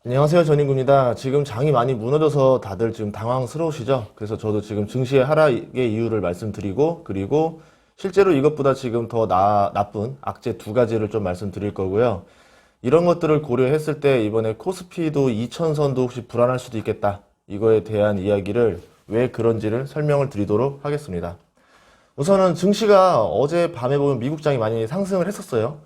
안녕하세요. 전인구입니다. 지금 장이 많이 무너져서 다들 지금 당황스러우시죠? 그래서 저도 지금 증시의 하락의 이유를 말씀드리고, 그리고 실제로 이것보다 지금 더 나쁜 악재 두 가지를 좀 말씀드릴 거고요. 이런 것들을 고려했을 때 이번에 코스피도 2000선도 혹시 불안할 수도 있겠다. 이거에 대한 이야기를 왜 그런지를 설명을 드리도록 하겠습니다. 우선은 증시가 어제 밤에 보면 미국장이 많이 상승을 했었어요.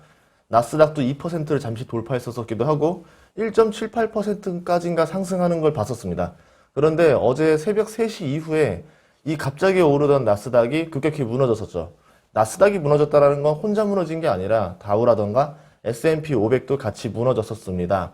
나스닥도 2%를 잠시 돌파했었기도 하고 1.78%까지인가 상승하는 걸 봤었습니다. 그런데 어제 새벽 3시 이후에 이 갑자기 오르던 나스닥이 급격히 무너졌었죠. 나스닥이 무너졌다는 건 혼자 무너진 게 아니라 다우라던가 S&P 500도 같이 무너졌었습니다.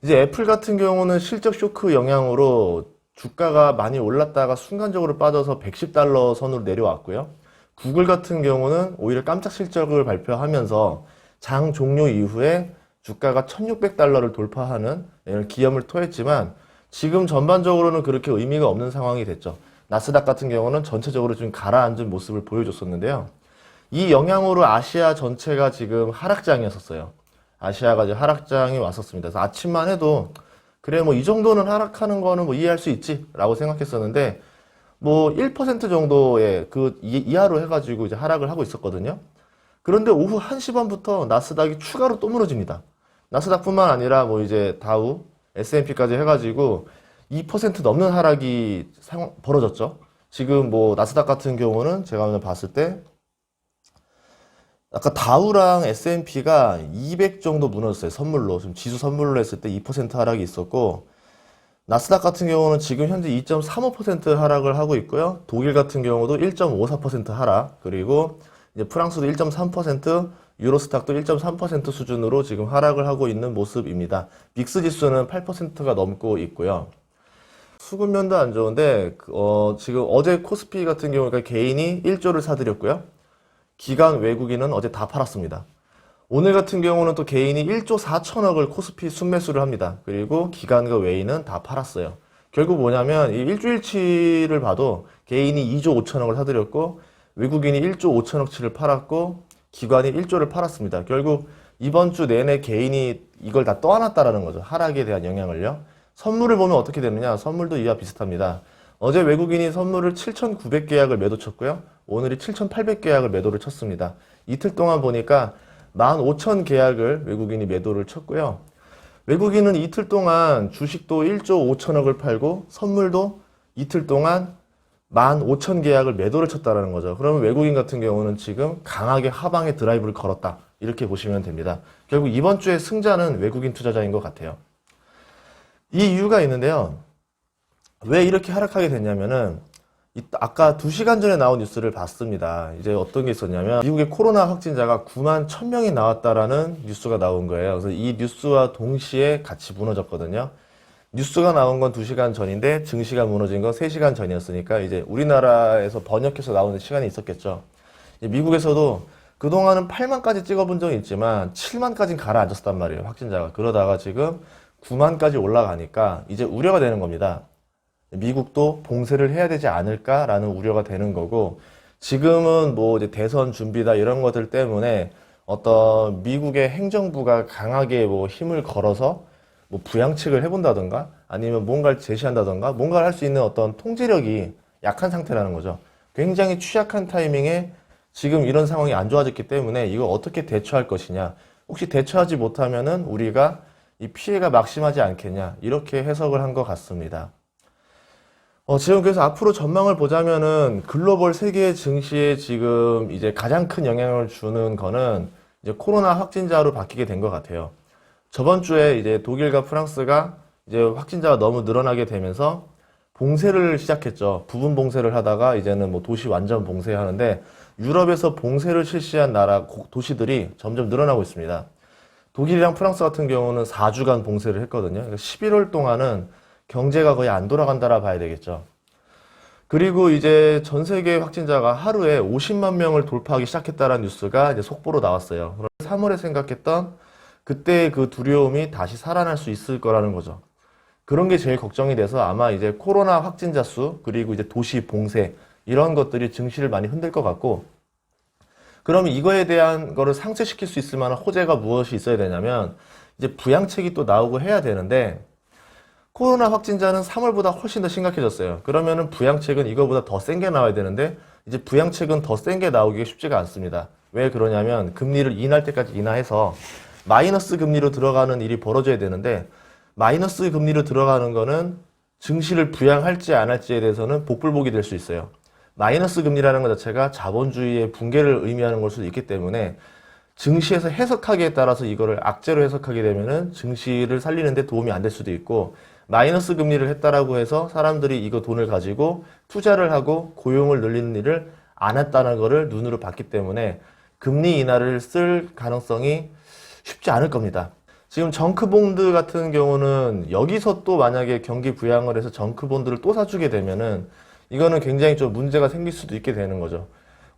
이제 애플 같은 경우는 실적 쇼크 영향으로 주가가 많이 올랐다가 순간적으로 빠져서 110달러 선으로 내려왔고요. 구글 같은 경우는 오히려 깜짝 실적을 발표하면서 장 종료 이후에 주가가 1600달러를 돌파하는 이런 기염을 토했지만 지금 전반적으로는 그렇게 의미가 없는 상황이 됐죠. 나스닥 같은 경우는 전체적으로 좀 가라앉은 모습을 보여줬었는데요. 이 영향으로 아시아 전체가 지금 하락장이었었어요. 아시아가 이제 하락장이 왔었습니다. 그래서 아침만 해도 그래 뭐 이 정도는 하락하는 거는 뭐 이해할 수 있지라고 생각했었는데 뭐 1% 정도의 그 이하로 해가지고 이제 하락을 하고 있었거든요. 그런데 오후 1시 반부터 나스닥이 추가로 또 무너집니다. 나스닥뿐만 아니라 뭐 이제 다우, S&P까지 해가지고 2% 넘는 하락이 벌어졌죠. 지금 뭐 나스닥 같은 경우는 제가 오늘 봤을 때 아까 다우랑 S&P가 200 정도 무너졌어요. 선물로. 지금 지수 선물로 했을 때 2% 하락이 있었고, 나스닥 같은 경우는 지금 현재 2.35% 하락을 하고 있고요. 독일 같은 경우도 1.54% 하락, 그리고 이제 프랑스도 1.3%, 유로스탁도 1.3% 수준으로 지금 하락을 하고 있는 모습입니다. 빅스 지수는 8%가 넘고 있고요. 수급면도 안 좋은데, 지금 어제 코스피 같은 경우가 개인이 1조를 사들였고요. 기관 외국인은 어제 다 팔았습니다. 오늘 같은 경우는 또 개인이 1조 4천억을 코스피 순매수를 합니다. 그리고 기관과 외인은 다 팔았어요. 결국 뭐냐면 이 일주일치를 봐도 개인이 2조 5천억을 사들였고 외국인이 1조 5천억치를 팔았고 기관이 1조를 팔았습니다. 결국 이번 주 내내 개인이 이걸 다 떠안았다라는 거죠. 하락에 대한 영향을요. 선물을 보면 어떻게 되느냐? 선물도 이와 비슷합니다. 어제 외국인이 선물을 7,900계약을 매도 쳤고요. 오늘이 7,800계약을 매도를 쳤습니다. 이틀 동안 보니까 15,000계약을 외국인이 매도를 쳤고요. 외국인은 이틀 동안 주식도 1조 5천억을 팔고 선물도 이틀 동안 15,000계약을 매도를 쳤다라는 거죠. 그러면 외국인 같은 경우는 지금 강하게 하방에 드라이브를 걸었다. 이렇게 보시면 됩니다. 결국 이번 주에 승자는 외국인 투자자인 것 같아요. 이 이유가 있는데요. 왜 이렇게 하락하게 됐냐면은 아까 2시간 전에 나온 뉴스를 봤습니다. 이제 어떤 게 있었냐면 미국의 코로나 확진자가 9만 1000명이 나왔다라는 뉴스가 나온 거예요. 그래서 이 뉴스와 동시에 같이 무너졌거든요. 뉴스가 나온 건 2시간 전인데 증시가 무너진 건 3시간 전이었으니까 이제 우리나라에서 번역해서 나오는 시간이 있었겠죠. 미국에서도 그동안은 8만까지 찍어본 적이 있지만 7만까지는 가라앉았단 말이에요. 확진자가. 그러다가 지금 9만까지 올라가니까 이제 우려가 되는 겁니다. 미국도 봉쇄를 해야 되지 않을까라는 우려가 되는 거고 지금은 뭐 이제 대선 준비다 이런 것들 때문에 어떤 미국의 행정부가 강하게 뭐 힘을 걸어서 뭐 부양책을 해본다던가 아니면 뭔가를 제시한다던가 뭔가를 할 수 있는 어떤 통제력이 약한 상태라는 거죠. 굉장히 취약한 타이밍에 지금 이런 상황이 안 좋아졌기 때문에 이걸 어떻게 대처할 것이냐. 혹시 대처하지 못하면은 우리가 이 피해가 막심하지 않겠냐. 이렇게 해석을 한 것 같습니다. 지금 그래서 앞으로 전망을 보자면은 글로벌 세계 증시에 지금 이제 가장 큰 영향을 주는 거는 이제 코로나 확진자로 바뀌게 된 것 같아요. 저번 주에 이제 독일과 프랑스가 이제 확진자가 너무 늘어나게 되면서 봉쇄를 시작했죠. 부분 봉쇄를 하다가 이제는 뭐 도시 완전 봉쇄하는데 유럽에서 봉쇄를 실시한 도시들이 점점 늘어나고 있습니다. 독일이랑 프랑스 같은 경우는 4주간 봉쇄를 했거든요. 그러니까 11월 동안은 경제가 거의 안 돌아간다라 봐야 되겠죠. 그리고 이제 전 세계 확진자가 하루에 50만 명을 돌파하기 시작했다는 뉴스가 이제 속보로 나왔어요. 그럼 3월에 생각했던 그때 그 두려움이 다시 살아날 수 있을 거라는 거죠. 그런 게 제일 걱정이 돼서 아마 이제 코로나 확진자 수, 그리고 이제 도시 봉쇄, 이런 것들이 증시를 많이 흔들 것 같고, 그러면 이거에 대한 거를 상쇄시킬 수 있을 만한 호재가 무엇이 있어야 되냐면, 이제 부양책이 또 나오고 해야 되는데 코로나 확진자는 3월보다 훨씬 더 심각해졌어요. 그러면은 부양책은 이거보다 더 센 게 나와야 되는데 이제 부양책은 더 센 게 나오기가 쉽지가 않습니다. 왜 그러냐면 금리를 인하할 때까지 인하해서 마이너스 금리로 들어가는 일이 벌어져야 되는데 마이너스 금리로 들어가는 거는 증시를 부양할지 안 할지에 대해서는 복불복이 될 수 있어요. 마이너스 금리라는 것 자체가 자본주의의 붕괴를 의미하는 걸 수도 있기 때문에 증시에서 해석하기에 따라서 이거를 악재로 해석하게 되면은 증시를 살리는데 도움이 안 될 수도 있고 마이너스 금리를 했다라고 해서 사람들이 이거 돈을 가지고 투자를 하고 고용을 늘리는 일을 안 했다는 거를 눈으로 봤기 때문에 금리 인하를 쓸 가능성이 쉽지 않을 겁니다. 지금 정크본드 같은 경우는 여기서 또 만약에 경기 부양을 해서 정크본드를 또 사주게 되면은 이거는 굉장히 좀 문제가 생길 수도 있게 되는 거죠.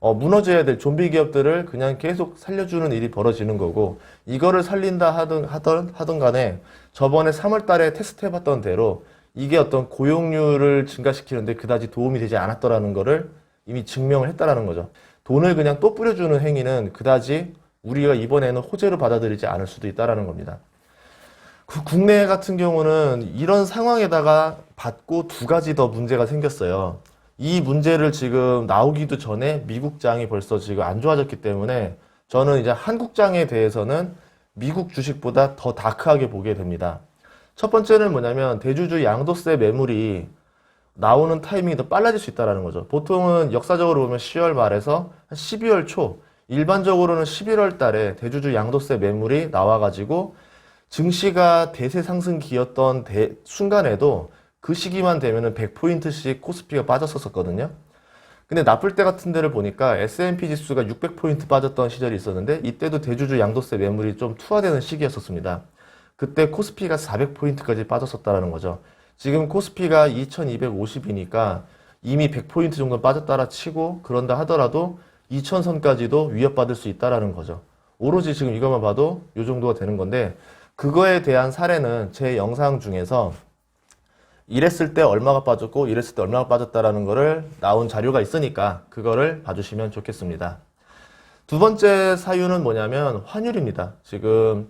무너져야 될 좀비 기업들을 그냥 계속 살려주는 일이 벌어지는 거고 이거를 살린다 하던 간에 저번에 3월 달에 테스트 해봤던 대로 이게 어떤 고용률을 증가시키는데 그다지 도움이 되지 않았더라는 거를 이미 증명을 했다라는 거죠. 돈을 그냥 또 뿌려주는 행위는 그다지 우리가 이번에는 호재로 받아들이지 않을 수도 있다라는 겁니다. 국내 같은 경우는 이런 상황에다가 받고 두 가지 더 문제가 생겼어요. 이 문제를 지금 나오기도 전에 미국장이 벌써 지금 안 좋아졌기 때문에 저는 이제 한국장에 대해서는 미국 주식보다 더 다크하게 보게 됩니다. 첫 번째는 뭐냐면 대주주 양도세 매물이 나오는 타이밍이 더 빨라질 수 있다는 거죠. 보통은 역사적으로 보면 10월 말에서 12월 초, 일반적으로는 11월 달에 대주주 양도세 매물이 나와가지고 증시가 대세 상승기였던 순간에도 그 시기만 되면은 100포인트씩 코스피가 빠졌었거든요. 근데 나쁠 때 같은 데를 보니까 S&P 지수가 600포인트 빠졌던 시절이 있었는데 이때도 대주주 양도세 매물이 좀 투하되는 시기였었습니다. 그때 코스피가 400포인트까지 빠졌었다는 거죠. 지금 코스피가 2250이니까 이미 100포인트 정도 빠졌다라 치고 그런다 하더라도 2000선까지도 위협받을 수 있다라는 거죠. 오로지 지금 이것만 봐도 이 정도가 되는 건데 그거에 대한 사례는 제 영상 중에서 이랬을 때 얼마가 빠졌고 이랬을 때 얼마가 빠졌다라는 거를 나온 자료가 있으니까 그거를 봐주시면 좋겠습니다. 두 번째 사유는 뭐냐면 환율입니다. 지금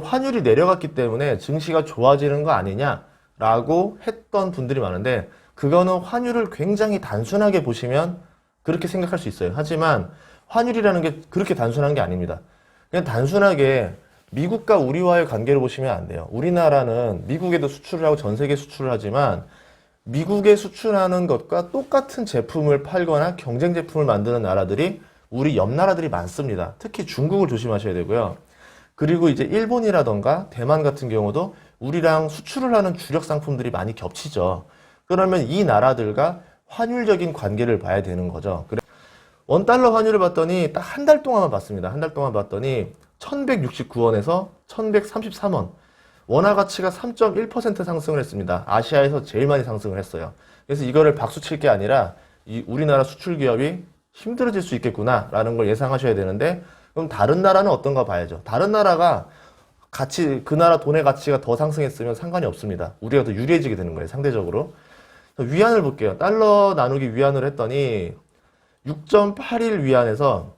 환율이 내려갔기 때문에 증시가 좋아지는 거 아니냐라고 했던 분들이 많은데 그거는 환율을 굉장히 단순하게 보시면 그렇게 생각할 수 있어요. 하지만 환율이라는 게 그렇게 단순한 게 아닙니다. 그냥 단순하게 미국과 우리와의 관계를 보시면 안 돼요. 우리나라는 미국에도 수출을 하고 전 세계에 수출을 하지만 미국에 수출하는 것과 똑같은 제품을 팔거나 경쟁 제품을 만드는 나라들이 우리 옆 나라들이 많습니다. 특히 중국을 조심하셔야 되고요. 그리고 이제 일본이라던가 대만 같은 경우도 우리랑 수출을 하는 주력 상품들이 많이 겹치죠. 그러면 이 나라들과 환율적인 관계를 봐야 되는 거죠. 그래 원달러 환율을 봤더니 딱 한 달 동안만 봤습니다. 한 달 동안 봤더니 1169원에서 1133원. 원화 가치가 3.1% 상승을 했습니다. 아시아에서 제일 많이 상승을 했어요. 그래서 이거를 박수 칠 게 아니라 우리나라 수출 기업이 힘들어질 수 있겠구나라는 걸 예상하셔야 되는데 그럼 다른 나라는 어떤가 봐야죠. 다른 나라가 그 나라 돈의 가치가 더 상승했으면 상관이 없습니다. 우리가 더 유리해지게 되는 거예요, 상대적으로. 위안을 볼게요. 달러 나누기 위안을 했더니 6.81 위안에서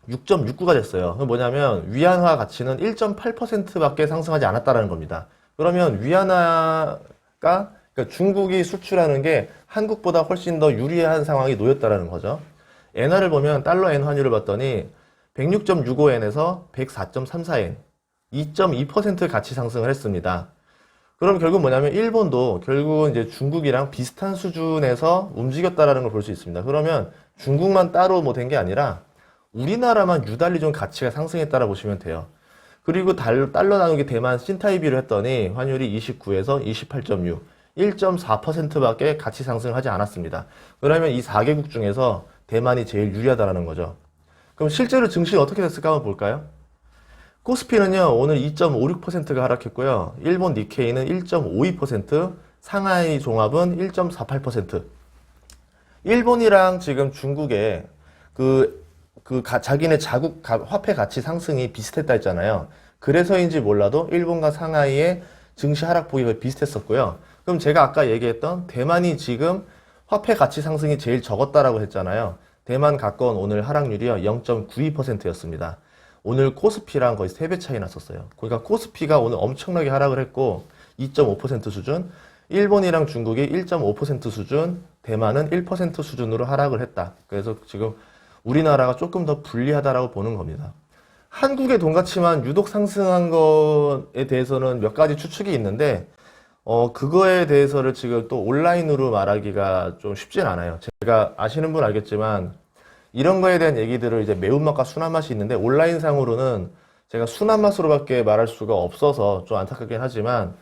6.69가 됐어요. 뭐냐면 위안화 가치는 1.8%밖에 상승하지 않았다는 겁니다. 그러면 위안화가 그러니까 중국이 수출하는 게 한국보다 훨씬 더 유리한 상황이 놓였다는 거죠. 엔화를 보면 달러 엔 환율을 봤더니 106.65엔에서 104.34엔 2.2% 가치 상승을 했습니다. 그럼 결국 뭐냐면 일본도 결국은 이제 중국이랑 비슷한 수준에서 움직였다라는 걸 볼 수 있습니다. 그러면 중국만 따로 뭐 된 게 아니라 우리나라만 유달리 좀 가치가 상승했다라 보시면 돼요. 그리고 달러 나누기 대만 신타이비를 했더니 환율이 29에서 28.6, 1.4%밖에 가치 상승을 하지 않았습니다. 그러면 이 4개국 중에서 대만이 제일 유리하다라는 거죠. 그럼 실제로 증시는 어떻게 됐을까 한번 볼까요? 코스피는요, 오늘 2.56%가 하락했고요. 일본 니케이는 1.52%, 상하이 종합은 1.48%. 일본이랑 지금 중국의 자기네 자국 화폐 가치 상승이 비슷했다 했잖아요. 그래서인지 몰라도 일본과 상하이의 증시 하락폭이 거의 비슷했었고요. 그럼 제가 아까 얘기했던 대만이 지금 화폐 가치 상승이 제일 적었다라고 했잖아요. 대만 가까운 오늘 하락률이요, 0.92%였습니다. 오늘 코스피랑 거의 3배 차이 났었어요. 그러니까 코스피가 오늘 엄청나게 하락을 했고 2.5% 수준, 일본이랑 중국이 1.5% 수준, 대만은 1% 수준으로 하락을 했다. 그래서 지금 우리나라가 조금 더 불리하다라고 보는 겁니다. 한국의 돈 가치만 유독 상승한 것에 대해서는 몇 가지 추측이 있는데 그거에 대해서를 지금 또 온라인으로 말하기가 좀 쉽진 않아요. 제가 아시는 분 알겠지만 이런 거에 대한 얘기들을 이제 매운맛과 순한맛이 있는데 온라인상으로는 제가 순한맛으로밖에 말할 수가 없어서 좀 안타깝긴 하지만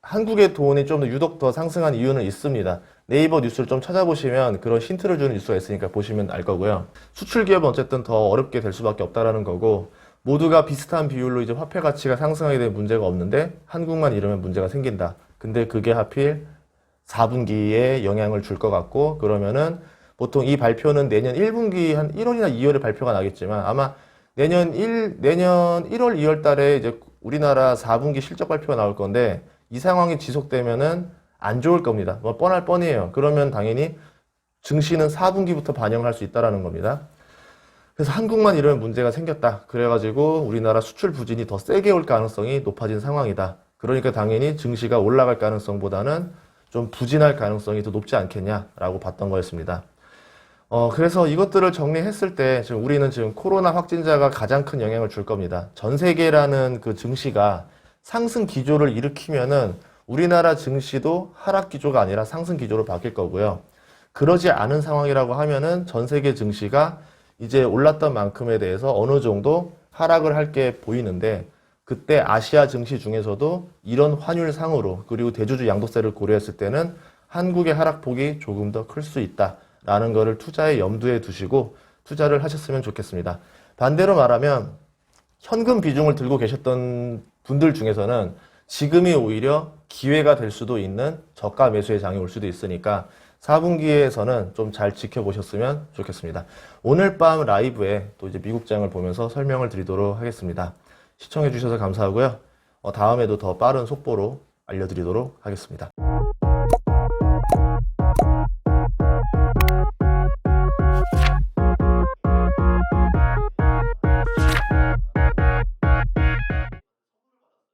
한국의 돈이 좀 더 유독 더 상승한 이유는 있습니다. 네이버 뉴스를 좀 찾아보시면 그런 힌트를 주는 뉴스가 있으니까 보시면 알 거고요. 수출 기업은 어쨌든 더 어렵게 될 수밖에 없다라는 거고 모두가 비슷한 비율로 이제 화폐 가치가 상승하게 되면 문제가 없는데 한국만 이러면 문제가 생긴다. 근데 그게 하필 4분기에 영향을 줄 것 같고 그러면은 보통 이 발표는 내년 1분기 한 1월이나 2월에 발표가 나겠지만 아마 내년 1월, 2월 달에 이제 우리나라 4분기 실적 발표가 나올 건데 이 상황이 지속되면은 안 좋을 겁니다. 뭐 뻔할 뻔이에요. 그러면 당연히 증시는 4분기부터 반영을 할 수 있다라는 겁니다. 그래서 한국만 이러면 문제가 생겼다. 그래가지고 우리나라 수출 부진이 더 세게 올 가능성이 높아진 상황이다. 그러니까 당연히 증시가 올라갈 가능성보다는 좀 부진할 가능성이 더 높지 않겠냐라고 봤던 거였습니다. 그래서 이것들을 정리했을 때 지금 우리는 지금 코로나 확진자가 가장 큰 영향을 줄 겁니다. 전 세계라는 그 증시가 상승 기조를 일으키면은 우리나라 증시도 하락 기조가 아니라 상승 기조로 바뀔 거고요. 그러지 않은 상황이라고 하면은 전 세계 증시가 이제 올랐던 만큼에 대해서 어느 정도 하락을 할 게 보이는데 그때 아시아 증시 중에서도 이런 환율상으로 그리고 대주주 양도세를 고려했을 때는 한국의 하락폭이 조금 더 클 수 있다라는 거를 투자에 염두에 두시고 투자를 하셨으면 좋겠습니다. 반대로 말하면 현금 비중을 들고 계셨던 분들 중에서는 지금이 오히려 기회가 될 수도 있는 저가 매수의 장이 올 수도 있으니까 4분기에서는 좀 잘 지켜보셨으면 좋겠습니다. 오늘 밤 라이브에 또 이제 미국장을 보면서 설명을 드리도록 하겠습니다. 시청해 주셔서 감사하고요. 다음에도 더 빠른 속보로 알려드리도록 하겠습니다.